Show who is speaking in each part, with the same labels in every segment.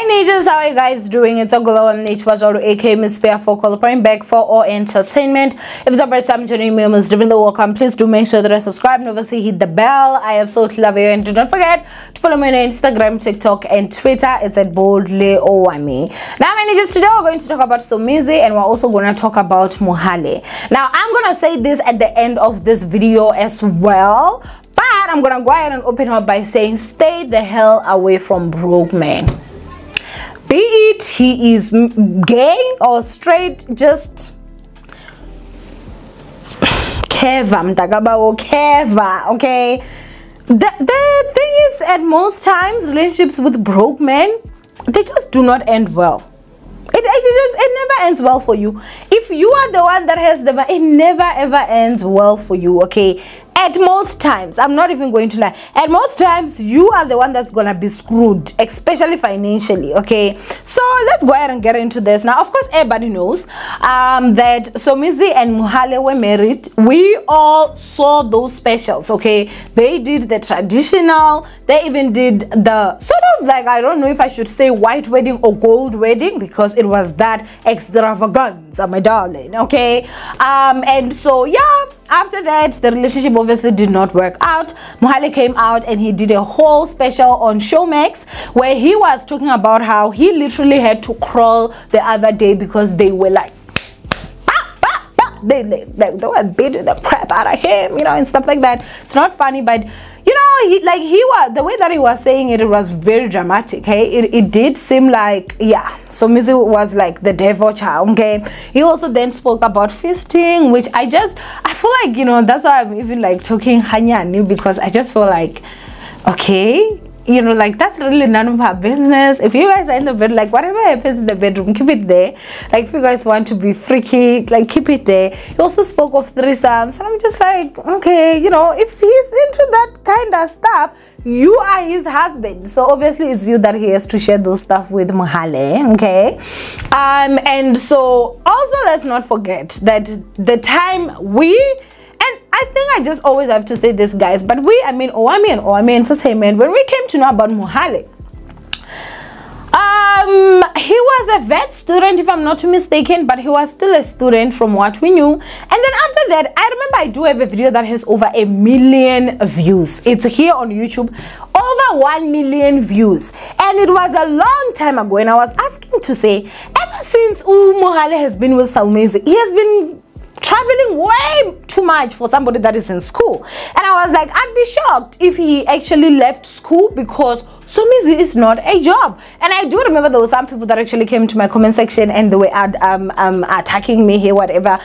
Speaker 1: Hi ninjas, how are you guys doing? It's Owamie, aka Miss Fair for Coloring back for all entertainment. If it's the first time joining me, most definitely welcome. Please do make sure that I subscribe and obviously hit the bell. I absolutely love you, and do not forget to follow me on Instagram, TikTok, and Twitter. It's at boldly Owamie. Now my ninjas, today we're going to talk about Somizi, and we're also going to talk about Mohale. Now I'm going to say this at the end of this video as well, but I'm going to go ahead and open up by saying stay the hell away from broke men. Be it he is gay or straight, just keva, okay? The thing is, at most times, relationships with broke men, they just do not end well. It never ends well for you. If you are the one that has the, it never ever ends well for you, okay? At most times, I'm not even going to lie, at most times you are the one that's gonna be screwed, especially financially, okay? So let's go ahead and get into this. Now, of course, everybody knows that Somizi and Mohale were married. We all saw those specials, okay? They did the traditional, they even did the sort of like, I don't know if I should say white wedding or gold wedding, because it was that extravaganza, my darling, okay? And so yeah, after that, the relationship obviously did not work out. Mohale came out and he did a whole special on Showmax where he was talking about how he literally had to crawl the other day because they were like, they were beating the crap out of him, you know, and stuff like that. It's not funny, but you know, he was, the way that he was saying it, it was very dramatic. Hey, it did seem like, yeah, Somizi was like the devil child. Okay, he also then spoke about fisting, which I feel like, you know, that's why I'm even like talking Hanyani, because I just feel like, okay, you know, like that's really none of our business. If you guys are in the bed, like whatever happens in the bedroom, keep it there. Like if you guys want to be freaky, like keep it there. He also spoke of threesomes, and I'm just like, okay, you know, if he's into that kind of stuff, you are his husband, so obviously it's you that he has to share those stuff with Mohale, okay? And so also let's not forget that the time and I think I just always have to say this, guys, but I mean Owamie and Owamie Entertainment, when we came to know about Mohale, he was a vet student, if I'm not mistaken, but he was still a student from what we knew. And then after that, I remember I do have a video that has over 1 million views. It's here on YouTube, over 1 million views, and it was a long time ago. And I was asking to say, ever since Mohale has been with Somizi, he has been traveling way too much for somebody that is in school. And I was like, I'd be shocked if he actually left school, because Somizi is not a job. And I do remember there were some people that actually came to my comment section and they were attacking me here, whatever.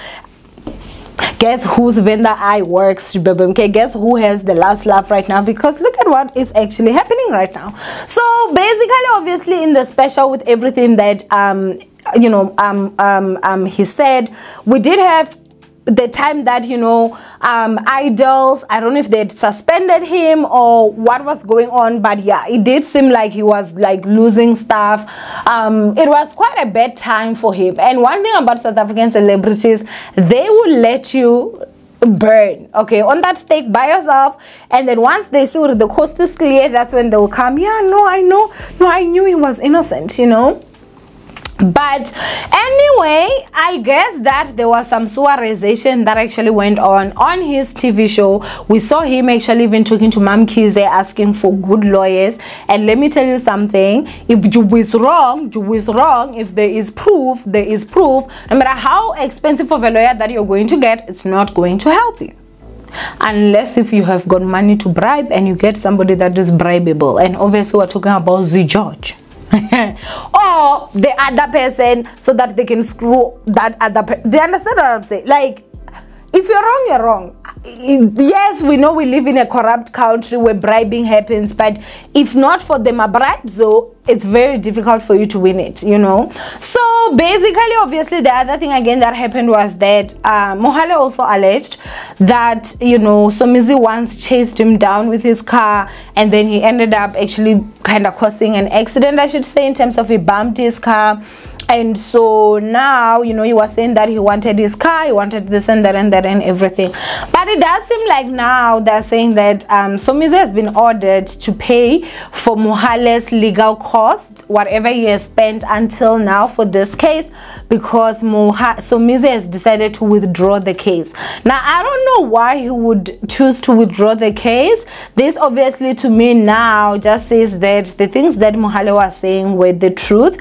Speaker 1: Guess whose vendor I works, okay? Guess who has the last laugh right now? Because look at what is actually happening right now. So basically, obviously, in the special, with everything that you know, he said, we did have the time that, you know, idols, I don't know if they'd suspended him or what was going on, but yeah, it did seem like he was like losing stuff. It was quite a bad time for him. And one thing about South African celebrities, they will let you burn, okay, on that stake by yourself, and then once they see the coast is clear, that's when they'll come, yeah, no, I know, no, I knew he was innocent, you know. But anyway, I guess that there was some suarization that actually went on his TV show. We saw him actually even talking to Mam Kize, asking for good lawyers. And let me tell you something, if Jubu is wrong, Jubu is wrong. If there is proof, there is proof. No matter how expensive of a lawyer that you're going to get, it's not going to help you. Unless if you have got money to bribe and you get somebody that is bribable. And obviously we're talking about the judge. Or the other person, so that they can screw that other person. Do you understand what I'm saying? Like, if you're wrong, you're wrong. Yes, we know we live in a corrupt country where bribing happens, but if not for them a bribe, so it's very difficult for you to win it, you know. So basically, obviously, the other thing again that happened was that Mohale also alleged that, you know, Somizi once chased him down with his car, and then he ended up actually kind of causing an accident, I should say, in terms of he bumped his car. And so now, you know, he was saying that he wanted his car, he wanted this and that and that and everything. But it it does seem like now they're saying that Somizi has been ordered to pay for Mohale's legal cost, whatever he has spent until now for this case, because Somizi has decided to withdraw the case. Now, I don't know why he would choose to withdraw the case. This obviously to me now just says that the things that Mohale was saying were the truth,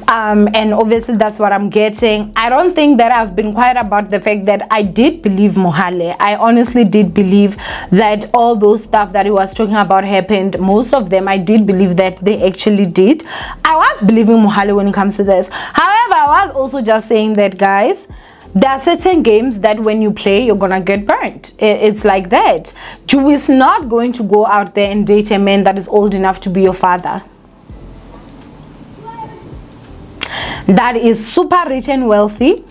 Speaker 1: and obviously that's what I'm getting. I don't think that I've been quiet about the fact that I did believe Mohale. I honestly did believe that all those stuff that he was talking about happened. Most of them I did believe that they actually did. I was believing Mohale when it comes to this. However, I was also just saying that, guys, there are certain games that when you play, you're gonna get burnt. It's like that. You is not going to go out there and date a man that is old enough to be your father, that is super rich and wealthy.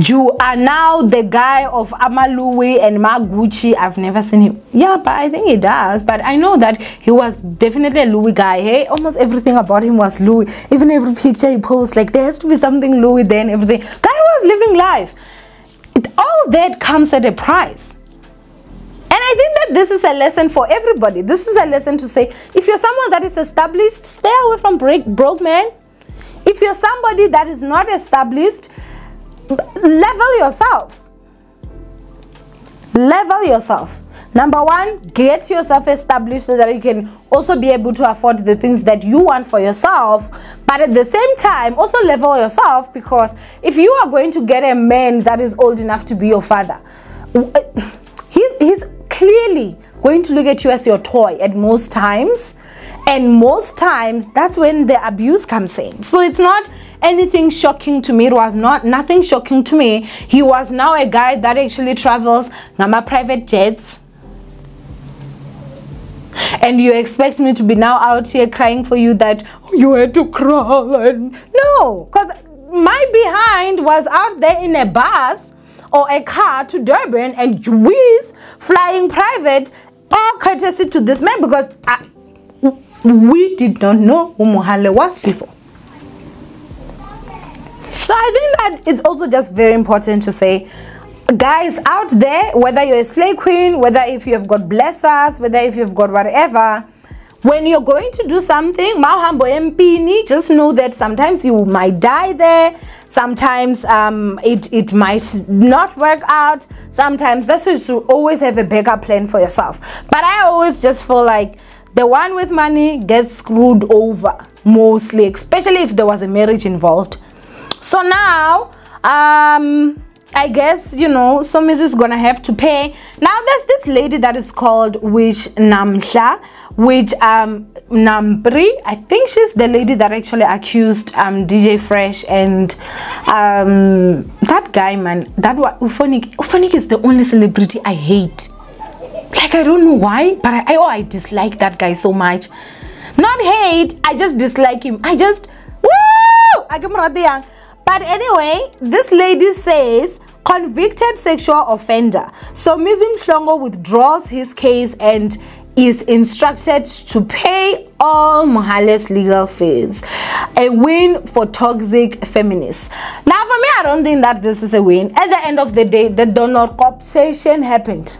Speaker 1: You are now the guy of Amaluwe and Maguchi. I've never seen him. Yeah, but I think he does. But I know that he was definitely a Louis guy. Hey, almost everything about him was Louis. Even every picture he posts, like there has to be something Louis there and everything. Guy was living life. All that comes at a price. And I think that this is a lesson for everybody. This is a lesson to say, if you're someone that is established, stay away from broke men. If you're somebody that is not established, level yourself. Level yourself. Number one, get yourself established so that you can also be able to afford the things that you want for yourself. But at the same time, also level yourself, because if you are going to get a man that is old enough to be your father, he's clearly going to look at you as your toy at most times. And most times, that's when the abuse comes in. So it's not anything shocking to me. It was nothing shocking to me. He was now a guy that actually travels nama private jets, and you expect me to be now out here crying for you that you had to crawl? And no, because my behind was out there in a bus or a car to Durban and Juiz flying private, all courtesy to this man, because we did not know who Mohale was before. So I think that it's also just very important to say, guys out there, whether you're a slay queen, whether if you've got blessers, whether if you've got whatever, when you're going to do something, just know that sometimes you might die there. Sometimes it might not work out. Sometimes that's why you should always have a backup plan for yourself. But I always just feel like the one with money gets screwed over mostly, especially if there was a marriage involved. So now, I guess, you know, Somizi is gonna have to pay. Now there's this lady that is called Wish Namhla, which Nampri, I think she's the lady that actually accused DJ Fresh and that guy, man, that Ufonik is the only celebrity I hate. Like, I don't know why, but I dislike that guy so much. Not hate, I just dislike him. I just, woo! But anyway, this lady says, convicted sexual offender Somizi Mhlongo withdraws his case and is instructed to pay all Mohale's legal fees. A win for toxic feminists. Now, for me, I don't think that this is a win. At the end of the day, the donor compensation happened.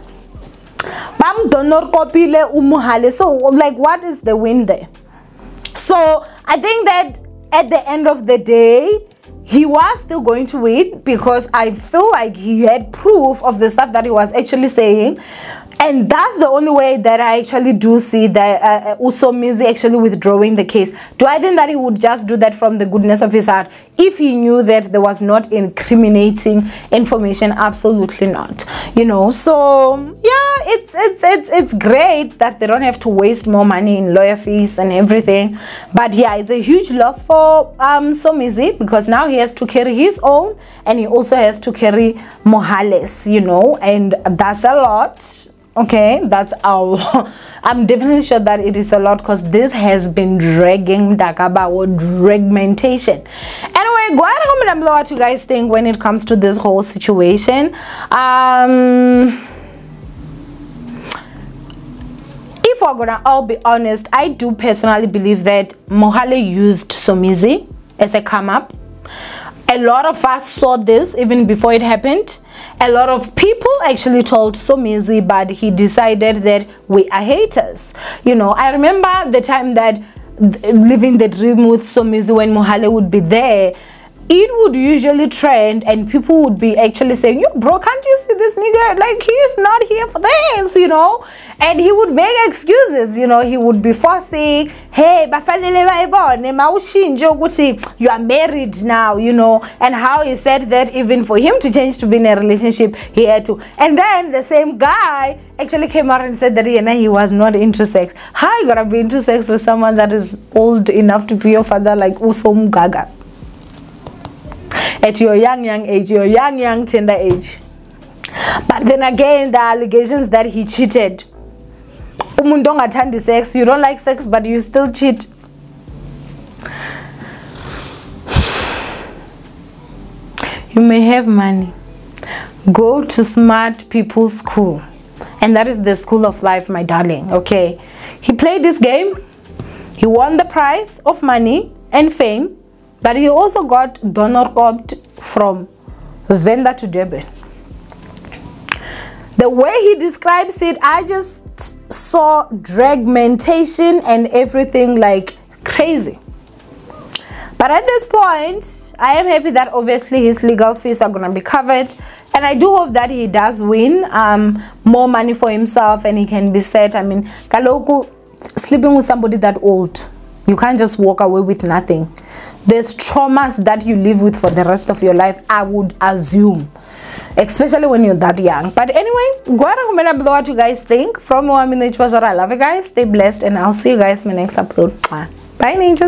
Speaker 1: Bam donor kopile Mohale. So, like, what is the win there? So, I think that at the end of the day, he was still going to win, because I feel like he had proof of the stuff that he was actually saying. And that's the only way that I actually do see that Somizi actually withdrawing the case. Do I think that he would just do that from the goodness of his heart if he knew that there was not incriminating information? Absolutely not. You know, so yeah, it's great that they don't have to waste more money in lawyer fees and everything. But yeah, it's a huge loss for Somizi, because now he has to carry his own and he also has to carry Mohale's, you know, and that's a lot. Okay, that's all. I'm definitely sure that it is a lot, because this has been dragging Dakaba or dragmentation. Anyway, go ahead and comment down below what you guys think when it comes to this whole situation. If we're gonna all be honest, I do personally believe that Mohale used Somizi as a come up. A lot of us saw this even before it happened. A lot of people actually told Somizi, but he decided that we are haters. You know, I remember the time that living the dream with Somizi, when Mohale would be there, it would usually trend and people would be actually saying, yo bro, can't you see this nigga, like he's not here for this, you know. And he would make excuses, you know. He would be forcing, hey, you are married now, you know. And how he said that even for him to change to be in a relationship, he had to. And then the same guy actually came out and said that he was not into sex. How you gonna be into sex with someone that is old enough to be your father, like Usom Gaga? At your young age, your young tender age. But then again, the allegations that he cheated. Umundong attend sex, you don't like sex but you still cheat. You may have money, go to smart people's school, and that is the school of life, my darling. Okay, he played this game, he won the prize of money and fame, but he also got donor robbed from Venda to Durban. The way he describes it, I just saw dragmentation and everything like crazy. But at this point, I am happy that obviously his legal fees are gonna be covered, and I do hope that he does win more money for himself and he can be set. I mean, kaloku, sleeping with somebody that old, you can't just walk away with nothing. There's traumas that you live with for the rest of your life, I would assume, especially when you're that young. But anyway, go ahead and comment below what you guys think. From Owamie, I love you guys, stay blessed, and I'll see you guys in my next upload. Bye ninjas.